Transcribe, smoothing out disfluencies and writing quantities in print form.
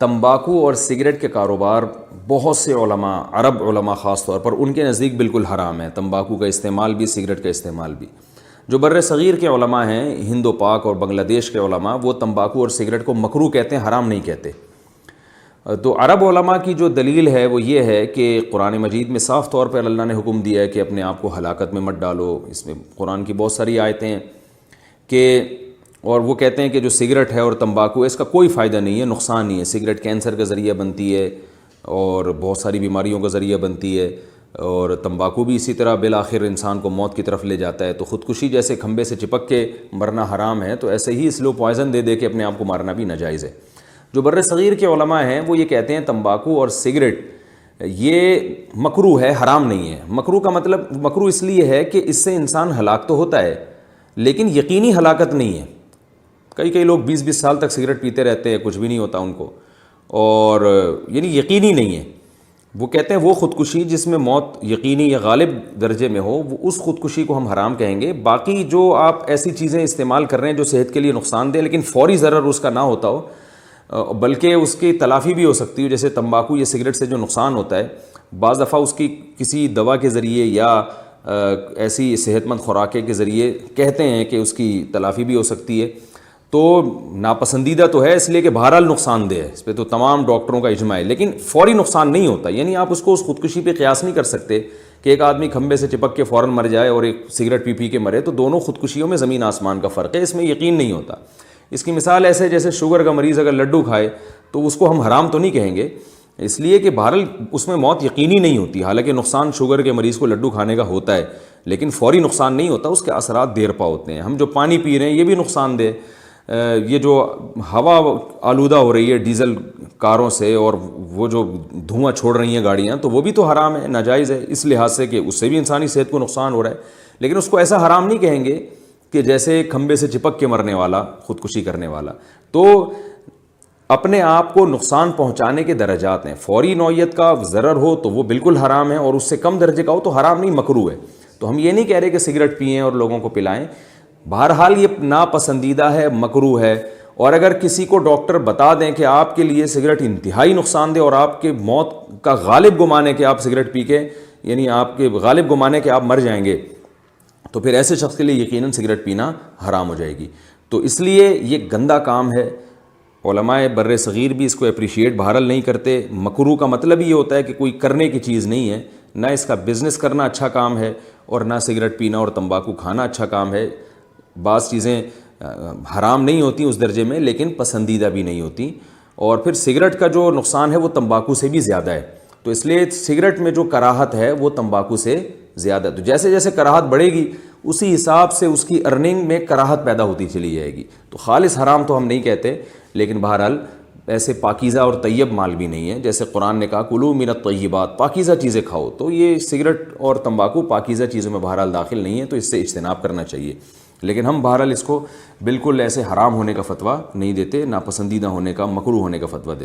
تمباکو اور سگریٹ کے کاروبار بہت سے علماء، عرب علماء خاص طور پر، ان کے نزدیک بالکل حرام ہے، تمباکو کا استعمال بھی، سگریٹ کا استعمال بھی۔ جو بر صغیر کے علماء ہیں، ہند و پاک اور بنگلہ دیش کے علماء، وہ تمباکو اور سگریٹ کو مکروہ کہتے ہیں، حرام نہیں کہتے۔ تو عرب علماء کی جو دلیل ہے وہ یہ ہے کہ قرآن مجید میں صاف طور پر اللہ نے حکم دیا ہے کہ اپنے آپ کو ہلاکت میں مت ڈالو۔ اس میں قرآن کی بہت ساری آیتیں ہیں کہ، اور وہ کہتے ہیں کہ جو سگریٹ ہے اور تمباکو، اس کا کوئی فائدہ نہیں ہے، نقصان نہیں ہے۔ سگریٹ کینسر کا ذریعہ بنتی ہے اور بہت ساری بیماریوں کا ذریعہ بنتی ہے، اور تمباکو بھی اسی طرح بالآخر انسان کو موت کی طرف لے جاتا ہے۔ تو خودکشی جیسے کھمبے سے چپک کے مرنا حرام ہے، تو ایسے ہی سلو پوائزن دے دے کے اپنے آپ کو مارنا بھی ناجائز ہے۔ جو بر صغیر کے علماء ہیں وہ یہ کہتے ہیں تمباکو اور سگریٹ یہ مکروہ ہے، حرام نہیں ہے۔ مکروہ کا مطلب، مکروہ اس لیے ہے کہ اس سے انسان ہلاک تو ہوتا ہے لیکن یقینی ہلاکت نہیں ہے۔ کئی لوگ 20 سال تک سگریٹ پیتے رہتے ہیں، کچھ بھی نہیں ہوتا ان کو، اور یعنی یقینی نہیں ہے۔ وہ کہتے ہیں وہ خودکشی جس میں موت یقینی یا غالب درجے میں ہو، وہ اس خودکشی کو ہم حرام کہیں گے۔ باقی جو آپ ایسی چیزیں استعمال کر رہے ہیں جو صحت کے لیے نقصان دہ لیکن فوری ضرر اس کا نہ ہوتا ہو، بلکہ اس کی تلافی بھی ہو سکتی ہے، جیسے تمباکو یا سگریٹ سے جو نقصان ہوتا ہے، بعض دفعہ اس کی کسی دوا کے ذریعے یا ایسی صحت مند خوراک کے ذریعے کہتے ہیں کہ اس کی تلافی بھی ہو سکتی ہے۔ تو ناپسندیدہ تو ہے اس لیے کہ بہرحال نقصان دہ ہے، اس پہ تو تمام ڈاکٹروں کا اجماع ہے، لیکن فوری نقصان نہیں ہوتا۔ یعنی آپ اس کو اس خودکشی پہ قیاس نہیں کر سکتے کہ ایک آدمی کھمبے سے چپک کے فوراً مر جائے اور ایک سگریٹ پی کے مرے، تو دونوں خودکشیوں میں زمین آسمان کا فرق ہے، اس میں یقین نہیں ہوتا۔ اس کی مثال ایسے جیسے شوگر کا مریض اگر لڈو کھائے تو اس کو ہم حرام تو نہیں کہیں گے، اس لیے کہ بہرحال اس میں موت یقینی نہیں ہوتی۔ حالانکہ نقصان شوگر کے مریض کو لڈو کھانے کا ہوتا ہے لیکن فوری نقصان نہیں ہوتا، اس کے اثرات دیر پا ہوتے ہیں۔ ہم جو پانی پی رہے ہیں یہ بھی نقصان دہ، یہ جو ہوا آلودہ ہو رہی ہے ڈیزل کاروں سے، اور وہ جو دھواں چھوڑ رہی ہیں گاڑیاں، تو وہ بھی تو حرام ہے، ناجائز ہے، اس لحاظ سے کہ اس سے بھی انسانی صحت کو نقصان ہو رہا ہے۔ لیکن اس کو ایسا حرام نہیں کہیں گے کہ جیسے کھمبے سے چپک کے مرنے والا، خودکشی کرنے والا۔ تو اپنے آپ کو نقصان پہنچانے کے درجات ہیں، فوری نوعیت کا ضرر ہو تو وہ بالکل حرام ہے، اور اس سے کم درجے کا ہو تو حرام نہیں، مکروہ ہے۔ تو ہم یہ نہیں کہہ رہے کہ سگریٹ پئیں اور لوگوں کو پلائیں، بہرحال یہ ناپسندیدہ ہے، مکروہ ہے۔ اور اگر کسی کو ڈاکٹر بتا دیں کہ آپ کے لیے سگریٹ انتہائی نقصان دہ اور آپ کے موت کا غالب گمان ہے کہ آپ سگریٹ پی کے، یعنی آپ کے غالب گمان ہے کہ آپ مر جائیں گے، تو پھر ایسے شخص کے لیے یقیناً سگریٹ پینا حرام ہو جائے گی۔ تو اس لیے یہ گندا کام ہے۔ علماء بر صغیر بھی اس کو اپریشیٹ بہرحال نہیں کرتے۔ مکروہ کا مطلب یہ ہوتا ہے کہ کوئی کرنے کی چیز نہیں ہے، نہ اس کا بزنس کرنا اچھا کام ہے اور نہ سگریٹ پینا اور تمباکو کھانا اچھا کام ہے۔ بعض چیزیں حرام نہیں ہوتی اس درجے میں لیکن پسندیدہ بھی نہیں ہوتی، اور پھر سگریٹ کا جو نقصان ہے وہ تمباکو سے بھی زیادہ ہے، تو اس لیے سگریٹ میں جو کراہت ہے وہ تمباکو سے زیادہ۔ تو جیسے جیسے کراہت بڑھے گی اسی حساب سے اس کی ارننگ میں کراہت پیدا ہوتی چلی جائے گی۔ تو خالص حرام تو ہم نہیں کہتے، لیکن بہرحال ایسے پاکیزہ اور طیب مال بھی نہیں ہے، جیسے قرآن نے کہا کلوا من الطیبات، پاکیزہ چیزیں کھاؤ، تو یہ سگریٹ اور تمباکو پاکیزہ چیزوں میں بہرحال داخل نہیں ہے، تو اس سے اجتناب کرنا چاہیے۔ لیکن ہم بہرحال اس کو بالکل ایسے حرام ہونے کا فتویٰ نہیں دیتے، ناپسندیدہ ہونے کا، مکروہ ہونے کا فتویٰ دیتے۔